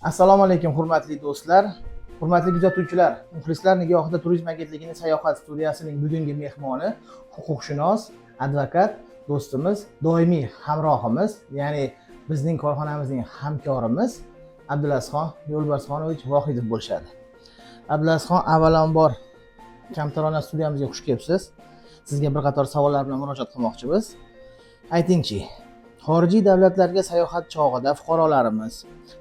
Assalomu alaykum hurmatli do'stlar, hurmatli kuzatuvchilar, muxlislar nigohida turizm agentligining sayohat studiyasining bugungi mehmoni huquqshunos, advokat do'stimiz, doimiy hamrohimiz, ya'ni bizning korxonamizning hamkorimiz Abdulazizxon Yo'lbarsxonovich Vohidov bo'lishadi. Abdulazizxon, avvalambor Kamtarona studiyamizga xush kelibsiz. Sizga bir qator savollar bilan murojaat qilmoqchimiz. Aytingchi, xorijiy davlatlarga sayohat chog'ida fuqarolarimiz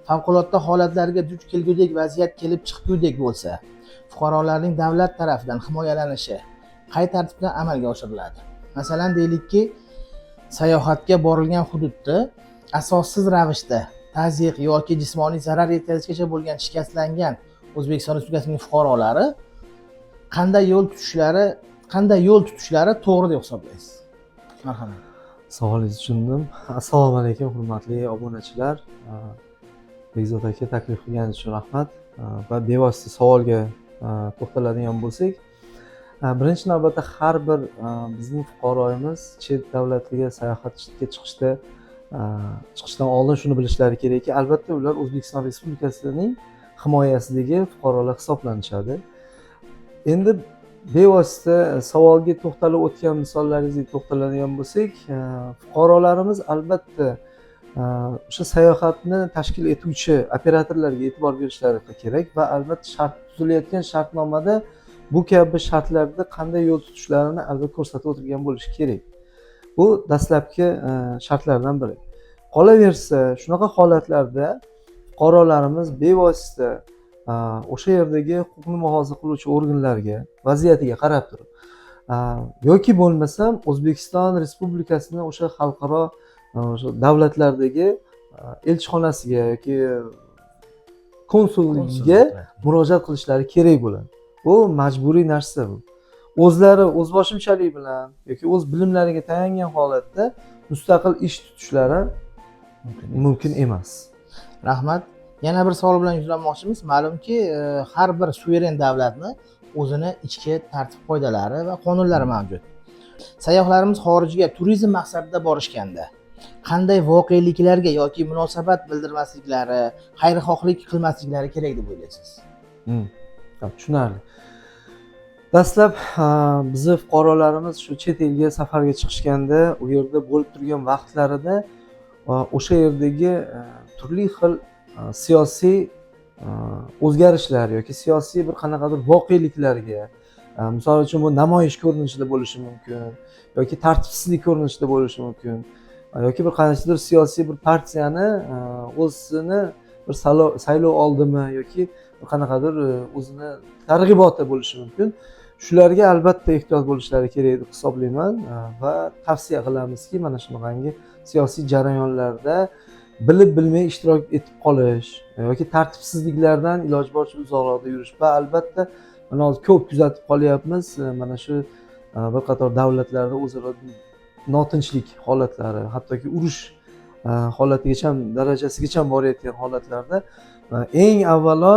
favqulodda holatlarga duch kelgudek vaziyat kelib chiqgudek bo'lsa, fuqarolarning davlat tarafidan himoyalanishi qay tartibda amalga oshiriladi? Masalan, deylikki, sayohatga borilgan hududda asossiz ravishda tazyiq yoki jismoniy zarar yetkazishgacha bo'lgan shikastlangan O'zbekiston Respublikasining fuqarolari qanday yo'l tutishlari to'g'ri deb hisoblaysiz? Marhamat. Savolingizni tushundim. Assalomu alaykum hurmatli obunachilar. Bekzod aka, taklif qilganingiz uchun rahmat. Va bevosita savolga to'xtaladigan bo'lsak, birinchi navbatda har bir bizning fuqarolarimiz chet davlatga sayohatga chiqishdan oldin shuni bilishlari kerakki, albatta ular O'zbekiston Respublikasining himoyasidagi fuqarolar hisoblanishadi. Endi bevosita savolga to'xtalib o'tgan misollaringizga to'xtaladigan bo'lsak, fuqarolarimiz albatta o'sha sayohatni tashkil etuvchi operatorlarga e'tibor berishlari kerak va albatta tuzilayotgan shartnomada bu kabi shartlarda qanday yo'l tutishlarini albatta ko'rsatib o'tilgan bo'lishi kerak. Bu dastlabki shartlardan biri. Qolaversa, shunaqa holatlarda fuqarolarimiz bevosita o'sha yerdagi huquqni muhofaza qiluvchi organlarga vaziyatiga qarab turib yoki bo'lmasam O'zbekiston Respublikasining o'sha xalqaro o'sha davlatlardagi elchixonasiga yoki konsulligiga murojaat qilishlari kerak bo'ladi. Bu majburiy narsa bu. O'zlari o'zboshimchalik bilan yoki o'z bilimlariga tayangan holatda mustaqil ish tutishlari mumkin emas. Rahmat. Yana bir savol bilan yuzlanmoqchimiz. Ma'lumki, har bir suveren davlatni o'zini ichki tartib-qoidalari va qonunlari mavjud. Sayyohlarimiz xorijga turizm maqsadida borishganda qanday voqeliklarga yoki munosabat bildirmasliklari, xayrixohlik qilmasliklari kerak deb o'ylaysiz? Tushunarli. Dastlab bizni fuqarolarimiz shu chet elga safarga chiqishganda, u yerda bo'lib turgan vaqtlarida o'sha yerdagi turli xil siyosiy o'zgarishlar yoki siyosiy bir qanaqadir voqeliklarga, misol uchun bu namoyish ko'rinishida bo'lishi mumkin yoki tartibsizlik ko'rinishida bo'lishi mumkin yoki bir qanaqadir siyosiy bir partiyani o'zini bir saylov oldimi yoki bir qanaqadir o'zini targ'iboti bo'lishi mumkin. Shularga albatta ehtiyot bo'lishlari kerak deb hisoblayman va tavsiya qilamizki, mana shunaqangi siyosiy jarayonlarda bilib bilmay ishtirok etib qolish yoki tartibsizliklardan iloji boricha uzoqroqda yurish va albatta mana hozir ko'p kuzatib qolyapmiz, mana shu bir qator davlatlarda o'zaro notinchlik holatlari, hattoki urush holatigacha darajasigacha borayotgan holatlarda eng avvalo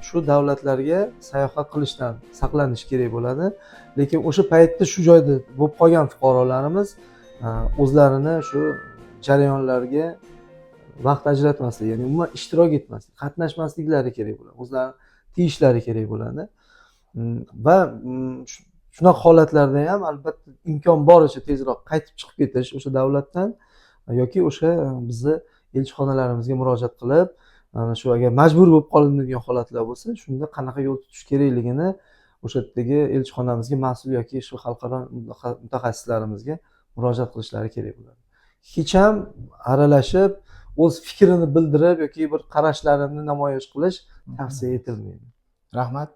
shu davlatlarga sayohat qilishdan saqlanish kerak bo'ladi. Lekin o'sha paytda shu joyda bo'lib qolgan fuqarolarimiz o'zlarini shu jarayonlarga vaqt ajratmaslik, ya'ni umuman ishtirok etmaslik, qatnashmasliklari kerak bo'ladi. O'zlarini tiyishlari kerak bo'ladi. Va shunaqa holatlarda ham albatta imkon boricha tezroq qaytib chiqib ketish o'sha davlatdan yoki o'sha bizni elchixonalarimizga murojaat qilib, mana shu agar majbur bo'lib qolinadigan holatlar bo'lsa, shunda qanaqa yo'l tutish kerakligini o'sha yerdagi elchixonamizga mas'ul yoki shu xalqaro mutaxassislarimizga murojaat qilishlari kerak bo'ladi. Hech ham aralashib o'z fikrini bildirib yoki bir qarashlarini namoyish qilish tavsiya etilmaydi. Rahmat.